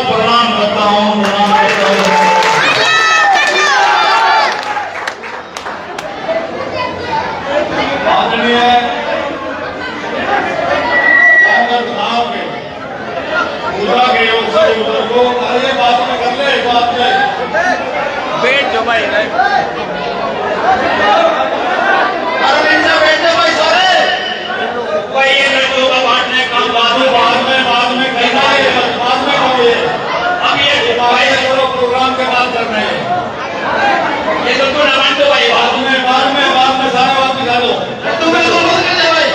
प्रणाम करता हूँ। आदरणीय गाँव के पूजा के योग से बुजुर्गों, अरे बात में कर ले, बात में बैठ जो भाई, भाई ये लड्डू का बांटने का बाद में कहना है, बाद में कहोगे। अब ये भाई करो प्रोग्राम के बाद कर रहे हैं। ये लड्डू ना बांटो भाई, बाद में सारा बात दिखा दो। लड्डू में तो मत कर दे भाई,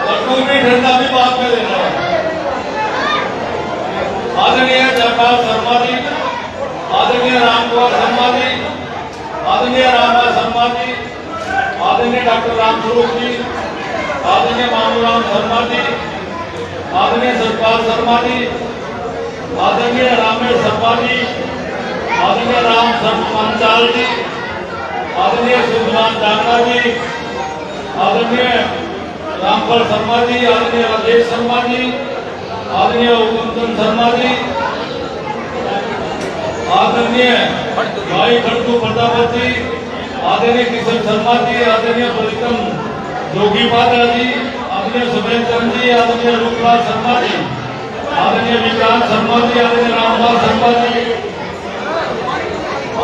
लड्डू भी ठंडा भी बाद में देना है। आदरणीय जयपाल शर्मा जी, आदरणीय रामकुमार शर्मा जी, आदरणीय रामलाल शर्मा जी, आदरणीय डॉक्टर रामस्वरूप जी, आदरणीय मामूराम शर्मा जी, आदरणीय सतपाल शर्मा जी, आदरणीय रामेश शर्मा जी, आदरणीय राम पंचाल जी, आदरणीय सुधमान डांगा जी, आदरणीय रामपाल शर्मा जी, आदरणीय राजेश शर्मा जी, आदरणीय उकुंदन शर्मा जी, आदरणीय भाई खड़गू प्रजापति, आदरणीय किशन शर्मा जी, आदरणीय परिक्रम जोगी पात्रा जी, आदरणीय सुबेद चंद जी, आदरणीय रूपलाल शर्मा जी, आदरणीय विक्रांत शर्मा जी, आदरणीय रामपाल शर्मा जी,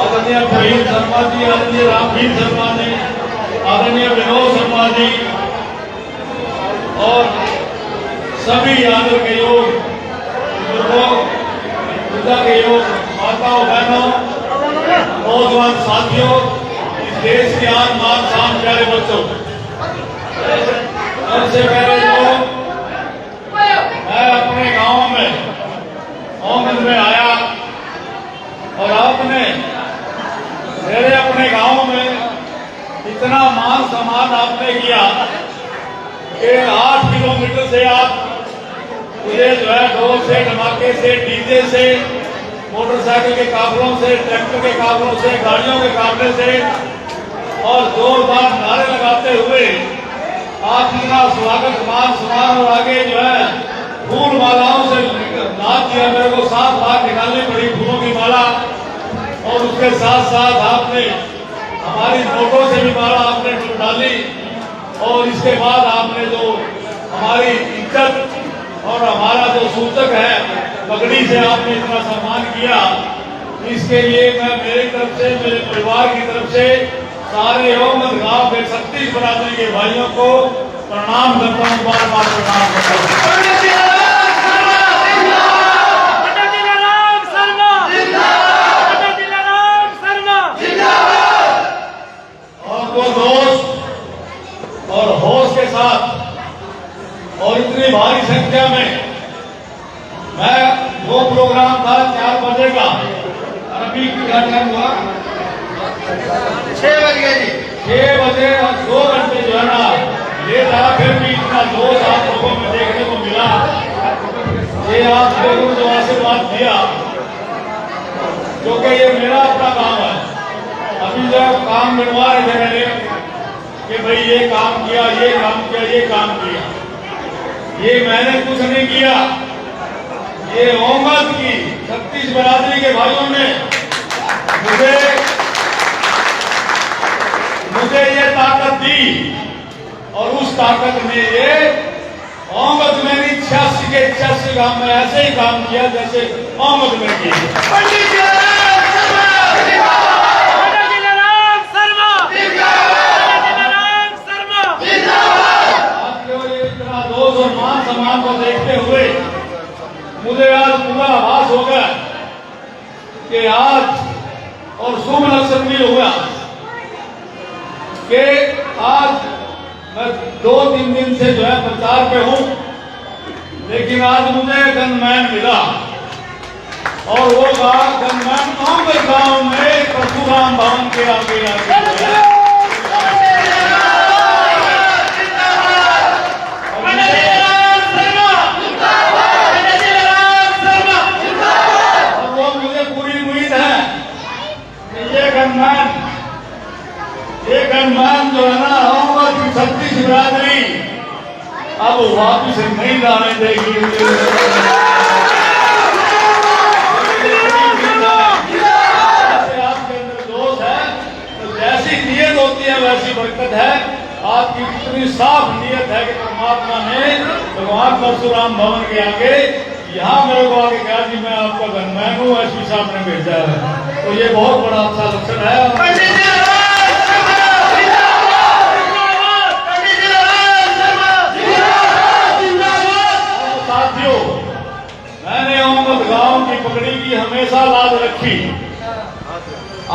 आदरणीय प्रवीण शर्मा जी, आदरणीय रामवीर शर्मा जी, आदरणीय विनोद शर्मा जी और सभी आदर के योग बुजुर्गों, पूजा के योग माताओं बहनों, नौजवान साथियों, इस देश के आज मान शान प्यारे बच्चों, सबसे पहले तो मैं अपने गांव में आया और आपने मेरे अपने गांव में इतना मान सम्मान आपने किया कि 8 किलोमीटर से आप मुझे जो है ढोल से, धमाके से, डीजे से, मोटरसाइकिल के काफिलों से, ट्रैक्टर के काफिलों से, गाड़ियों के काफिले से और जोरदार नारे लगाते हुए आपका स्वागत मान सम्मान और आगे जो है फूल मालाओं से नाच किया। मेरे को 7 लाख निकालनी पड़ी फूलों की माला और उसके साथ साथ आपने हमारी नोटों से भी माला आपने डाली और इसके बाद आपने जो हमारी इज्जत और हमारा जो सूचक है पगड़ी से आपने इतना सम्मान किया, इसके लिए मैं मेरी तरफ से, मेरे परिवार की तरफ से सारे योगमत गांव के 36 बरादरी के भाइयों को प्रणाम करता हूँ, बार बार प्रणाम करता हूँ। और वो दोस्त और होश के साथ और इतनी भारी संख्या में मैं वो प्रोग्राम था 4 बजे का, अभी क्या टाइम हुआ 6 बज गए जी, 6 बजे और 2 घंटे जो है ना लेट आया, फिर भी इतना जोश आप लोगों में देखने को मिला। ये आप लोगों को जो आशीर्वाद दिया, क्योंकि ये मेरा अपना काम है। अभी जब काम मिलवा रहे थे मैंने कि भाई ये काम किया, ये काम किया, ये काम किया, ये मैंने कुछ नहीं किया, ये ओमद की 36 बरादरी के भाइयों ने मुझे ये ताकत दी और उस ताकत में ये ओमद में भी 86 के 86 गांव में ऐसे ही काम किया जैसे ओमद में किया। इतना दोष और मान सम्मान को देखते हुए मुझे आज पूरा आभास हो गया कि आज और शुभ लक्षण भी हुआ कि आज मैं 2-3 दिन से जो है प्रचार पे हूं। लेकिन आज मुझे गनमैन मिला और वो गनमैन आंबल गांव में परशुराम भवन के आगे और वो मुझे पूरी उम्मीद है कि ये गनमैन जो है ना आंबल की 36 बिरादरी अब वापिस नहीं जाने देगी। नीयत होती है वैसी बरकत है। आपकी इतनी साफ नीयत है कि परमात्मा ने भगवान परशुराम भवन के आगे यहाँ मेरे को आगे कहा कि मैं आपका गनमैन हूँ, एसपी साहब ने भेजा है, तो ये बहुत बड़ा अच्छा लक्षण है। साथियों, मैंने अहमद गांव की पगड़ी की हमेशा लाज रखी।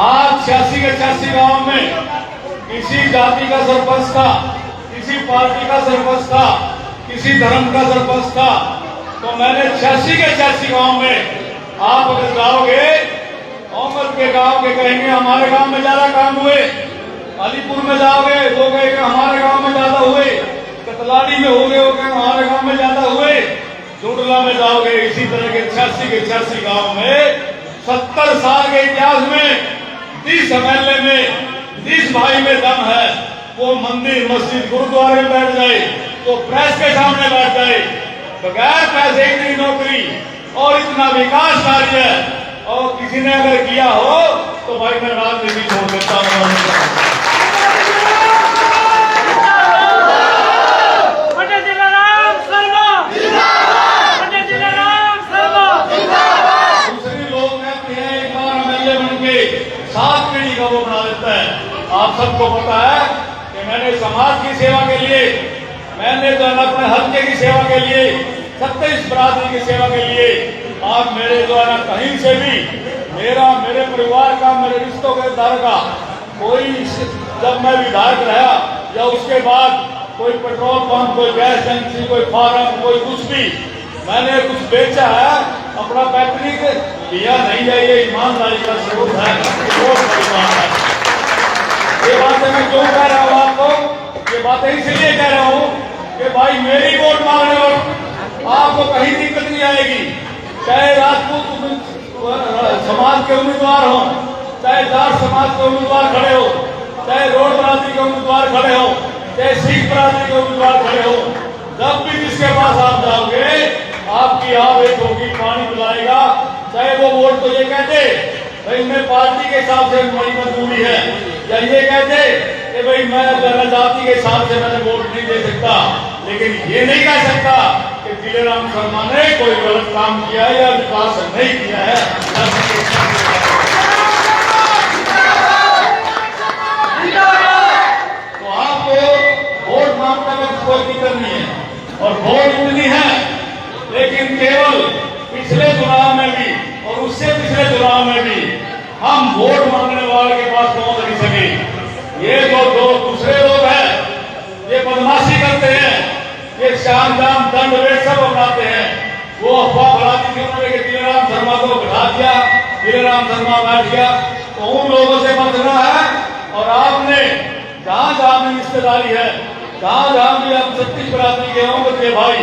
आज 86 के 86 गांव में किसी जाति का सरपंच था, किसी पार्टी का सरपंच था, किसी धर्म का सरपंच था, तो मैंने 86 के 86 गांव में आप अगर जाओगे अहमद के गांव के कहेंगे हमारे गांव में ज्यादा काम हुए, अलीपुर में जाओगे वो कहेंगे हमारे गांव में ज्यादा हुए, कतलाड़ी में हो गए वो कहेंगे हमारे गांव में ज्यादा हुए, जुड़ला में जाओगे इसी तरह के 86 के 86 गांव में 70 साल के इतिहास में 30 एमएलए में 30 भाई में दम है। वो मंदिर मस्जिद गुरुद्वारे में बैठ जाए तो प्रेस के सामने बैठ जाए, बगैर पैसे की नौकरी और इतना विकास कार्य और किसी ने अगर किया हो तो भाई मैं राजनीति छोड़ देता हूँ। सात पीढ़ी का वो बना देता है। आप सबको पता है कि मैंने समाज की सेवा के लिए, मैंने जो है अपने हल्के की सेवा के लिए, 27 बरादरी की सेवा के लिए, आप मेरे जो है ना कहीं से भी मेरे परिवार का, मेरे रिश्तों के दार का कोई, जब मैं विधायक रहा या उसके बाद कोई पेट्रोल पंप, कोई गैस एजेंसी, कोई फार्म, कोई कुछ भी मैंने कुछ बेचा है, अपना पैतृक लिया नहीं है, ये ईमानदारी का स्वरूप है, ये बातें मैं क्यों कह रहा हूँ आपको? ये बातें इसलिए कह रहा हूँ कि भाई मेरी वोट मांगने वक्त आपको कहीं दिक्कत नहीं आएगी, चाहे राजपूत समाज के उम्मीदवार हो, चाहे जाट समाज के उम्मीदवार खड़े हो, चाहे रोड बरादरी के उम्मीदवार खड़े हो, चाहे सिख बरादरी के उम्मीदवार खड़े हो, जब भी जिसके पास आप जाओगे आपकी आवेश होगी, पानी पिलाएगा, चाहे वो वोट तो ये कहते भाई मैं पार्टी के हिसाब से मेरी मजबूरी है, या ये कहते कि भाई मैं जनजाति के हिसाब से मैंने वोट नहीं दे सकता, लेकिन ये नहीं कह सकता कि दिलेराम शर्मा ने कोई गलत काम किया है या विकास नहीं किया है। तो आपको वोट मांगने में कोई दिक्कत नहीं है, और वोट इतनी है लेकिन केवल पिछले चुनाव में भी और उससे पिछले चुनाव में भी हम वोट मांगने वाले के पास पहुंच नहीं सके। ये जो दो दूसरे लोग हैं ये बदमाशी करते हैं, ये शाम दाम दंड वे सब अपनाते हैं। वो अफवाह फैलाती थी उन्होंने कि दिलेराम शर्मा को बिठा दिया, दिलेराम शर्मा बैठ गया, तो उन लोगों से बचना है। और आपने जहां जहां भी रिश्तेदारी है, जहां जहां भी आप 36 बरादरी के होंगे के भाई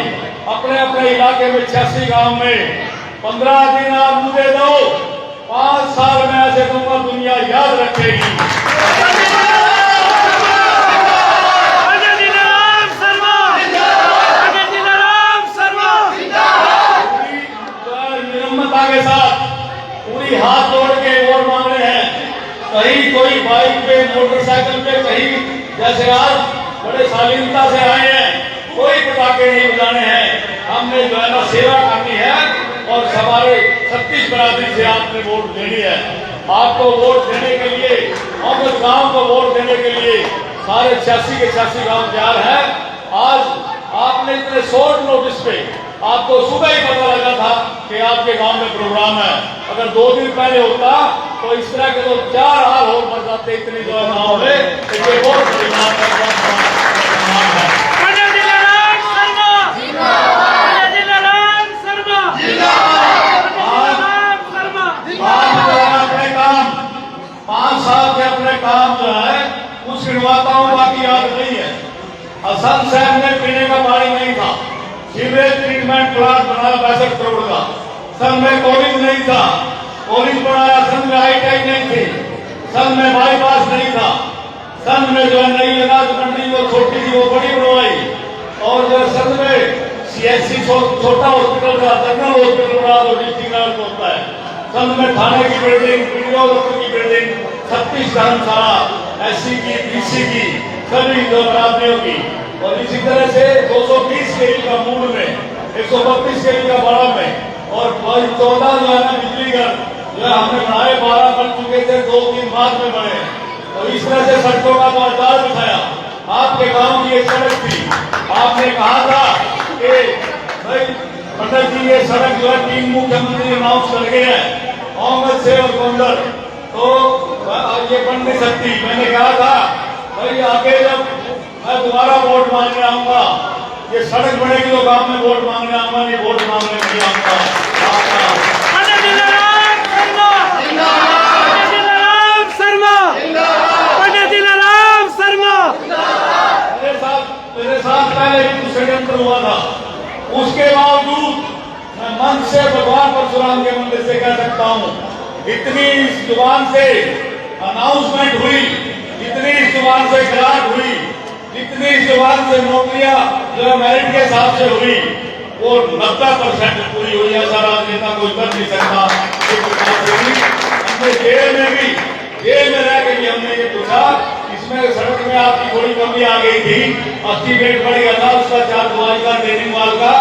अपने अपने इलाके में 86 गांव में 15 दिन आप मुझे दो, 5 साल में ऐसे दूंगा दुनिया याद रखेगी। निरम्मता के साथ पूरी हाथ जोड़ के वोट मांग रहे हैं। कहीं कोई बाइक पे, मोटरसाइकिल पे, कहीं जैसे आज बड़े शालीनता से आए हैं, कोई पटाखे नहीं बजाने हैं। हमने जो है ना सेवा करनी है और हमारे 36 बरादरी से आपने वोट देनी है। आपको वोट देने के लिए, अहमद गांव को वोट देने के लिए सारे 86 के 86 गांव तैयार है। आज आपने इतने शॉर्ट नोटिस पे आपको सुबह ही पता लगा था कि आपके गांव में प्रोग्राम है। अगर 2 दिन पहले होता तो इस तरह के तो 4 हाल और बढ़ जाते इतनी जो गाँव में। ये बहुत बड़ी बात है। निर्माताओं बाकी याद नहीं है। असम शहर में पीने का पानी नहीं था, सीवरेज ट्रीटमेंट प्लांट बनाया 62 करोड़ का। सन में कॉलेज नहीं था, कॉलेज बनाया। सन में हाईटेक नहीं थी, सन में बाईपास नहीं था। सन में जो है नई अनाज मंडी वो छोटी थी वो बड़ी बनवाई। और जो सन में सीएचसी छोटा हॉस्पिटल का जनरल हॉस्पिटल बना दो, डिस्ट्रिक्ट लेवल होता है। सन में थाने की बिल्डिंग, वीडियो दफ्तर की बिल्डिंग, 36 धर्मशाला, एससी की, बीसी की, सभी जो बरादरियों की। और इसी तरह से 220 केवी का मूल में, 132 केवी का बड़ा में, और 14 जो है ना बिजली घर जो है हमने बनाए, 12 बन चुके थे, 2-3 बाद में बने। और इस तरह से सड़कों का बाजार बिठाया। आपके गांव की एक सड़क थी, आपने कहा था कि भाई पंडित जी ये सड़क जो है 3 मुख्यमंत्री अनाउंस कर गए हैं, मोहम्मद से और गोंडल, तो ये बन नहीं सकती। मैंने कहा था भाई आगे जब मैं दोबारा वोट मांगने आऊंगा, ये सड़क बनेगी तो गांव में वोट मांगने आऊंगा, नहीं वोट मांगने नहीं आऊंगा। मेरे साथ पहले भी षड्यंत्र हुआ था, उसके बावजूद मैं मन से भगवान परशुराम के मंदिर से कह सकता हूँ, इतनी इस जुबान से अनाउंसमेंट हुई, इतनी इस जुबान से खिलाफ हुई, जितनी इस जुबान से नौकरियां जो मेरिट के हिसाब से हुई, वो 90% पूरी हुई। ऐसा राजनेता कोई कर नहीं सकता। हमने जेल में रह के भी हमने ये पूछा, इसमें सड़क में आपकी थोड़ी कमी आ गई थी, एस्टीमेट बढ़ गया था उसका 4 दुआई का ट्रेनिंग वाल का,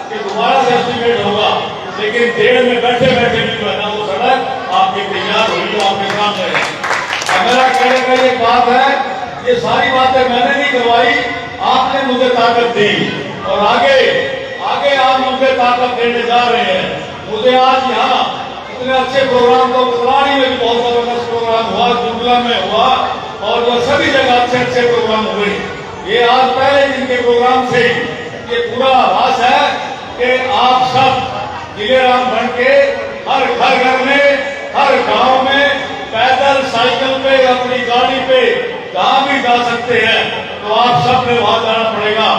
कि दोबारा से एस्टीमेट होगा। लेकिन जेल में बैठे बैठे भी जो है ना वो सड़क आपकी तैयार हुई, जो आपके सामने है। मेरा कहने का ये बात है, ये सारी बातें मैंने नहीं करवाई, आपने मुझे ताकत दी, और आगे आप मुझे ताकत देने जा रहे हैं। मुझे आज यहाँ इतने अच्छे प्रोग्राम, तो बतलानी में भी बहुत जबरदस्त प्रोग्राम हुआ, जुमला में हुआ, और जो सभी जगह अच्छे प्रोग्राम हुए। ये आज पहले दिन के प्रोग्राम से ये पूरा आभास है कि आप सब जिलेराम बन के हर घर में, हर गांव में पैदल, साइकिल पे, अपनी गाड़ी पे जहां भी जा सकते हैं, तो आप सब ने वहां जाना पड़ेगा।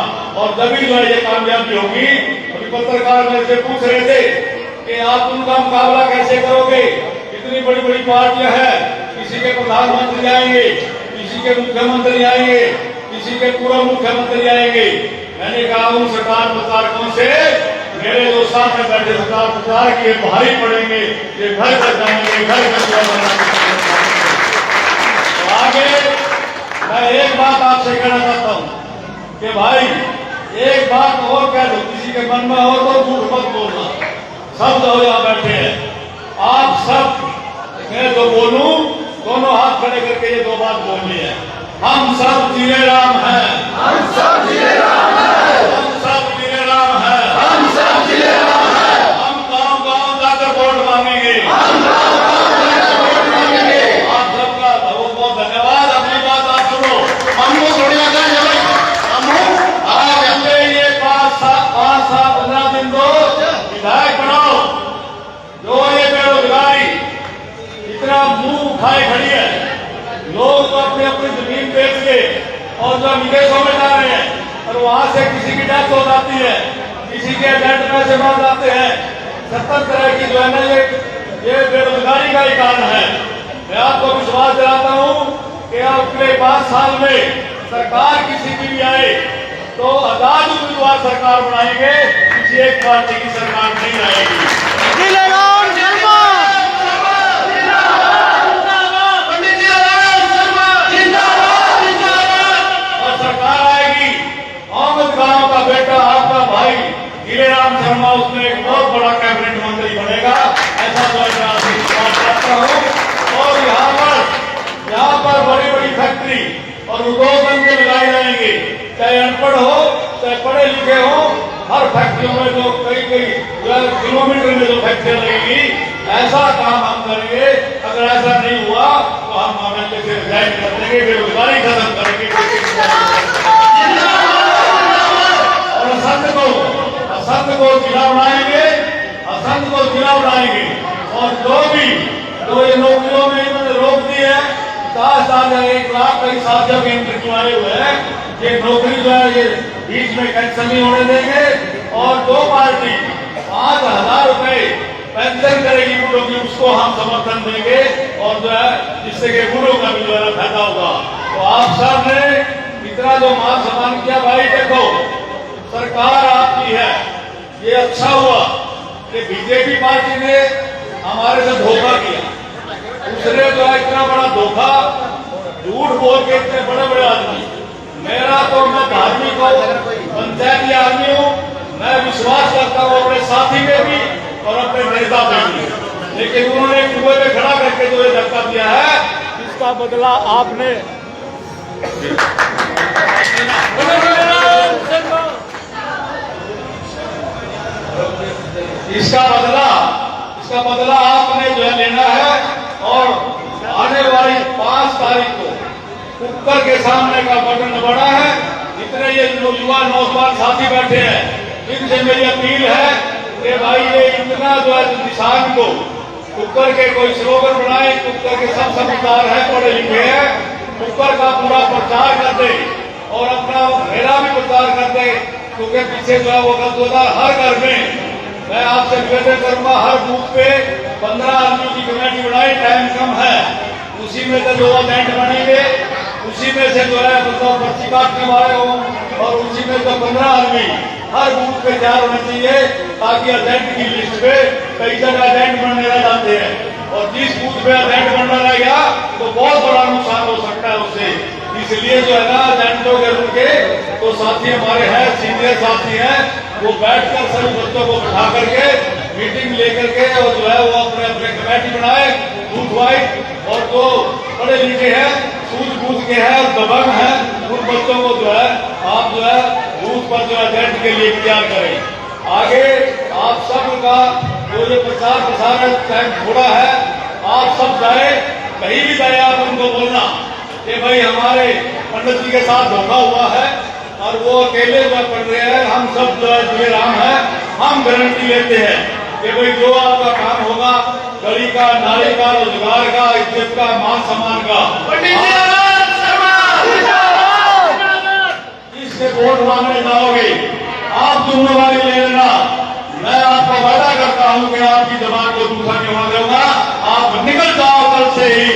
और तभी जो ये कामयाबी होगी। अभी पत्रकार मेरे से पूछ रहे थे कि आप उनका मुकाबला कैसे करोगे, इतनी बड़ी बड़ी पार्टियां हैं, किसी के प्रधानमंत्री आएंगे, किसी के मुख्यमंत्री आएंगे, किसी के पूर्व मुख्यमंत्री आएंगे। मैंने कहा उन सरकार प्रचारकों से मेरे जो साथ में बैठे सरकार प्रचारक ये भारी पड़ेंगे, ये घर घर जाएंगे, घर घर आगे। मैं एक बात आपसे कहना चाहता हूँ कि भाई एक बात और कह दो, किसी के मन में हो तो झूठ मत बोलना। सब जो यहाँ बैठे हैं, आप सब, मैं जो बोलूं दोनों हाथ खड़े करके ये 2 बात बोलनी है। हम सब जिलेराम हैं, हम सब जिलेराम हैं, हम सब जिलेराम हैं, हम सब जिलेराम हैं। हम गांव जाकर वोट मांगेंगे, हम गांव वोट मांगेंगे। आप सबका बहुत बहुत धन्यवाद। अपनी बात आप सुनो, हमको थोड़ी आगे आज हमने ये 5 साल 15 दिन दो विधायक बनाओ, जो ये बेरोजगारी इतना मुंह उठाए खड़ी है, लोग तो अपनी अपनी जमीन बेच के और जो विदेशों में जा रहे हैं, और वहां से किसी की डेथ हो जाती है, किसी के एजेंट पैसे मार जाते हैं। 70 तरह की जो है ना ये बेरोजगारी का ही कारण है। मैं आपको विश्वास दिलाता हूं कि अगले 5 साल में सरकार किसी की भी आए तो आजाद उम्मीदवार सरकार बनाएंगे, किसी एक पार्टी की सरकार नहीं आएगी। और सरकार आएगी, मोहम्मद गांव का बेटा आपका भाई जिलेराम शर्मा उसमें एक बहुत बड़ा कैबिनेट मंत्री बनेगा, ऐसा मैं विश्वास करता हूँ। और यहाँ पर बड़ी बड़ी फैक्ट्री और उद्योग धंधे लगाए जाएंगे, चाहे अनपढ़ हो चाहे पढ़े लिखे हो। हर फैक्ट्रियों में जो कई किलोमीटर में जो फैक्ट्रियां लगेगी, ऐसा काम हम करेंगे। अगर ऐसा नहीं हुआ तो हम मामले से रिजाइन कर देंगे, बेरोजगारी खत्म करेंगे। और असंध को जिला बनाएंगे, असंध को जिला बनाएंगे। और जो ये नौकरियों में इन्होंने रोक दी है, 50,000 1 लाख कई साथ जब एंट्री आए हुए हैं, ये नौकरी जो है ये बीच में कैंसिल नहीं होने देंगे। और 2 पार्टी 5,000 रुपए पेंशन करेगी बूढ़ों की, उसको हम समर्थन देंगे और जो है जिससे कि बूढ़ों का भी जो है फायदा होगा। तो आप सब ने इतना जो मान सम्मान किया, भाई देखो सरकार आपकी है, ये अच्छा हुआ कि बीजेपी पार्टी ने हमारे से धोखा किया। उसने जो है इतना बड़ा धोखा, झूठ बोल के इतने बड़े बड़े आदमी, मेरा तो मैं धार्मिक और पंचायती आदमी हूँ, मैं विश्वास करता हूँ अपने साथी में भी और अपने नेता में भी, लेकिन उन्होंने कुएं में खड़ा करके जो ये धक्का दिया है, इसका बदला आपने इसका बदला आपने जो है लेना है। और आने वाली 5 तारीख को कुकर के सामने का बटन दबाना है। इतने ये युवा नौजवान साथी बैठे हैं, इनसे मेरी अपील है कि भाई ये इतना जो है किसान को कुकर के कोई स्लोगन बनाए, कुकर के सब समझदार है, पढ़े लिखे हैं, कुकर का पूरा प्रचार कर दे और अपना मेरा भी प्रचार कर दे, क्योंकि पीछे जो है वो गलत होता है। हर घर में मैं आपसे निवेदन करूंगा, हर बूथ पे 15 आदमी की कमेटी बनाई, टाइम कम है, उसी में से 2 एजेंट बनेंगे, उसी में से जो है मतलब पर्ची काटने वाले हो, और उसी में तो 15 आदमी हर बूथ पे तैयार होने चाहिए, ताकि एजेंट की लिस्ट पे कई जगह एजेंट बनने रह जाते हैं, और जिस बूथ पे एजेंट बनना रह गया तो बहुत बड़ा नुकसान हो सकता है उससे। इसलिए जो है ना एजेंटों के रूप के तो साथी हमारे हैं, सीनियर साथी हैं, वो बैठकर सभी बच्चों को बिठा करके मीटिंग लेकर के और जो है वो अपने अपने कमेटी बनाए बूथ वाइज, और जो पढ़े लिखे हैं, सूझबूझ के हैं और दबंग हैं, उन बच्चों को जो है आप जो है बूथ पर जो एजेंट के लिए तैयार करें। आगे आप सबका जो ये प्रचार प्रसार टाइम थोड़ा है, आप सब जाए, कहीं भी जाए आप उनको बोलना कि भाई हमारे पंडित जी के साथ धोखा हुआ है और वो अकेले जो पढ़ रहे हैं, हम सब जो है जुड़े राम है, हम गारंटी लेते हैं कि भाई जो आपका काम होगा गली का, नाली का, रोजगार का, इज्जत का, मान सम्मान का, इससे वोट मांगने जाओगे आप जिम्मेवारी ले लेना। मैं आपको वादा करता हूं कि आपकी जबान को दूसरा नहीं होने दूंगा। आप निकल जाओ कल से ही,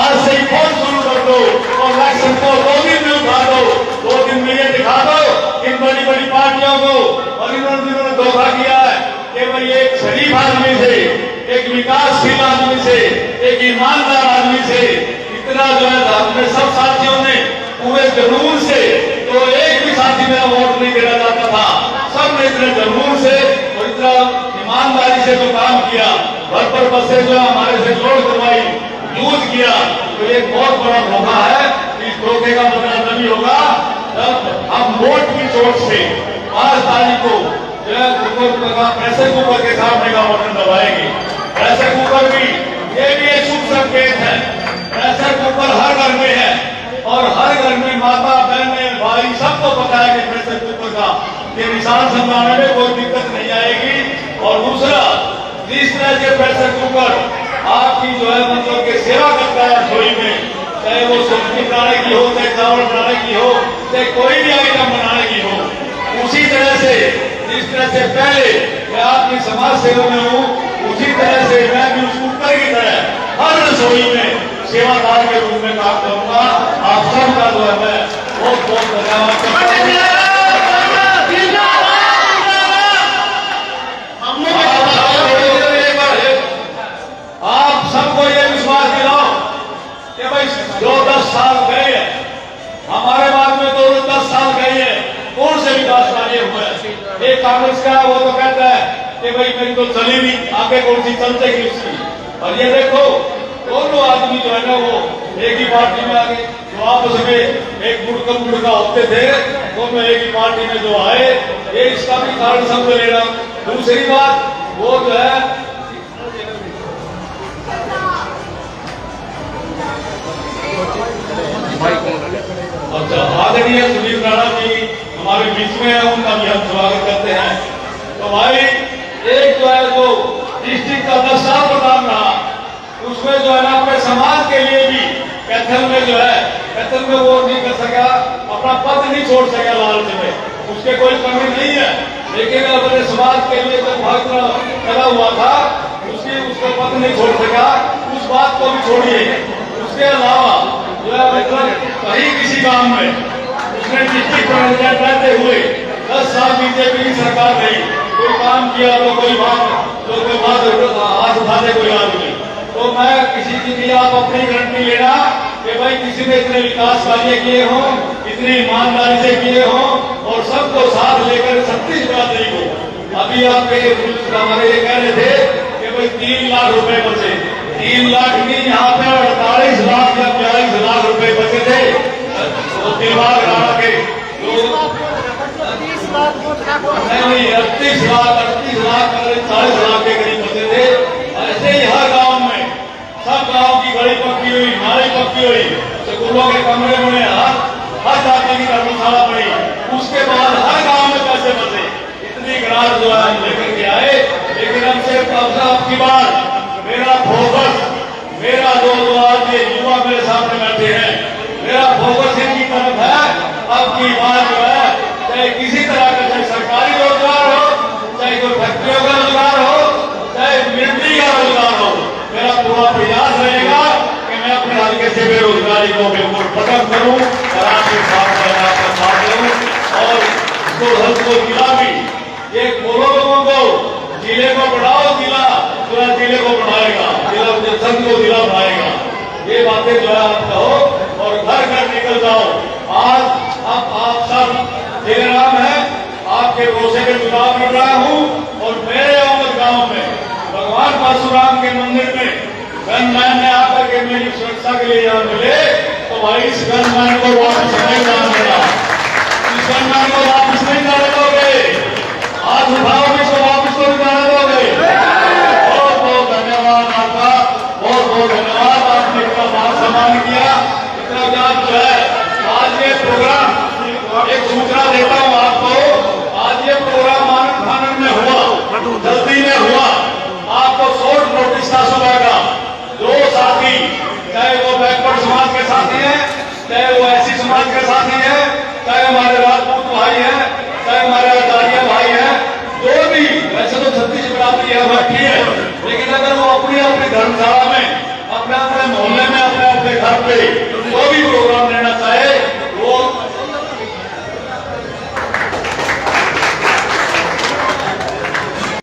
आज से ही फोन शुरू कर दो और इलेक्शन को 2 दिन में उठा दो। 2 दिन में ये दिखा दो इन बड़ी बड़ी पार्टियों को और जिन्होंने धोखा किया है कि भाई एक शरीफ आदमी से, एक विकासशील आदमी से, एक ईमानदार आदमी से इतना जो है अपने सब साथियों ने पूरे जुनून से, तो एक भी साथी मेरा वोट नहीं देना चाहता था, सब ने इतने जुनून से और इतना ईमानदारी से जो काम किया, घर पर बसे जो हमारे से जोड़ करवाई, यूज किया, तो ये बहुत बड़ा धोखा है। इस धोखे का बदला तभी होगा जब हम वोट की चोट से 5 तारीख को जो है प्रेशर कुकर के सामने का बटन दबाएंगे। प्रेशर कुकर भी ये भी एक शुभ संकेत है। प्रेशर कुकर हर घर में है और हर घर में माता, बहनें, भाई सबको पता है कि प्रेशर कुकर का ये निशान समझाने में कोई दिक्कत नहीं आएगी। और दूसरा, जिस तरह से प्रेशर कुकर आपकी जो है मतलब के सेवा करता है रसोई में, चाहे वो सब्जी बनाने की हो, चाहे चावल बनाने की हो, चाहे कोई भी आइटम बनाने की हो, उसी तरह से जिस तरह से पहले मैं आपकी समाज सेवा में हूँ, उसी तरह से मैं भी उस कुकर की तरह हर रसोई में सेवादार के रूप में काम करूंगा। आप सबका जो है मैं बहुत बहुत धन्यवाद करता हूँ। आप सबको ये विश्वास दिलाओ कि भाई जो 10 साल गए हैं, हमारे बाद में तो 10 साल गए हैं, कौन से विकास कार्य हुए हैं। एक कांग्रेस का वो तो कहता है कि भाई मेरी तो चली नहीं, आगे कौन सी चल जाएगी उसकी। और ये देखो दोनों आदमी जो है ना वो एक ही पार्टी में आ गए, जो आपस में एक मुड़का होते थे, दोनों एक ही पार्टी में जो आए, ये इसका भी कारण समझ लेना। दूसरी बात वो जो है अच्छा आदरणीय सुनील राणा जी हमारे बीच में है, उनका भी हम स्वागत करते हैं। तो भाई एक जो है जो डिस्ट्रिक्ट का 10 साल प्रधान रहा, उसमें जो है ना अपने समाज के लिए भी कैथल में जो है, कैथल में वो नहीं कर सका, अपना पद नहीं छोड़ सका लालच में, उसके कोई कमी नहीं है, लेकिन अपने समाज के लिए जो भागना लगा हुआ था उसको पद नहीं छोड़ सका, उस बात को भी छोड़िए। उसके अलावा जो है मतलब कहीं किसी काम में उसने डिस्ट्रिक्ट प्रेसिडेंट रहते हुए 10 साल बीजेपी की सरकार रही, कोई काम किया तो कोई बात हाथ उठाते कोई आदमी, तो मैं किसी की भी आप अपनी गारंटी लेना कि भाई किसी ने इतने विकास कार्य किए हों, इतनी ईमानदारी से किए हों और सबको साथ लेकर 36 बिरादरी को। अभी आपके हमारे ये कह रहे थे कि भाई 3 लाख रुपए बचे, 3 लाख नहीं, यहाँ पे 48 लाख या 42 लाख रुपए बचे थे दिमाग राणा के नहीं 38 लाख 40 लाख के करीब बचे थे। ऐसे ही हर गांव में सब गांव की गली पक्की हुई, नाली पक्की हुई, स्कूलों के कमरे बने, हर जाति की धर्मशाला बनी, उसके बाद हर गांव में पैसे बचे, इतनी ग्रांट जो है हम लेकर के आए। लेकिन हमसे अब की बार मेरा फोकस, मेरा जो आज ये युवा मेरे सामने बैठे हैं, मेरा फोकस इनकी तरफ है। अब की बार जो है चाहे किसी तरह का, चाहे सरकारी रोजगार हो, चाहे कोई फैक्ट्रियों का रोजगार हो, चाहे मिलिट्री का रोजगार हो, मेरा पूरा प्रयास रहेगा कि मैं अपने हल्के से बेरोजगारी को बिल्कुल खत्म करूं और आपके साथ दूं और इसको जिला भी ये बोलो लोगों को, जिले को बढ़ाओ, जिला पूरा जिले को बढ़ाएगा, जिला संघ को जिला बढ़ाएगा। ये बातें जो है आप कहो और घर घर निकल जाओ। आज अब आप सब मेरे नाम है, आपके भरोसे पे चुनाव लड़ रहा हूँ और मेरे अवध गांव में भगवान परशुराम के मंदिर में गनमैन ने आकर के मेरी सुरक्षा के लिए यहाँ मिले, तो भाई इस गनमैन को वापस नहीं जाने देना, इस गनमैन को वापस नहीं जाने दोगे, आज उठाओ इसको वापस तो नहीं जाने दोगे। बहुत बहुत धन्यवाद आपका, बहुत बहुत धन्यवाद, आपने इतना मान सम्मान किया, इतना ज्ञान जो है। आज ये प्रोग्राम एक सूचना देता हूँ आपको, आज ये प्रोग्राम आनंद फानंद में हुआ, जल्दी में हुआ, आपको शॉर्ट नोटिस था सुबह का। दो साथी, चाहे वो बैकवर्ड समाज के साथी हैं, चाहे वो ऐसी समाज के साथी हैं, चाहे हमारे राजपूत भाई हैं, चाहे हमारे आचार्य भाई हैं, जो भी, वैसे तो 36 बिरादरी है बैठी है, लेकिन अगर वो अपनी अपनी धर्मशाला में, अपने अपने मोहल्ले में, अपने अपने घर पे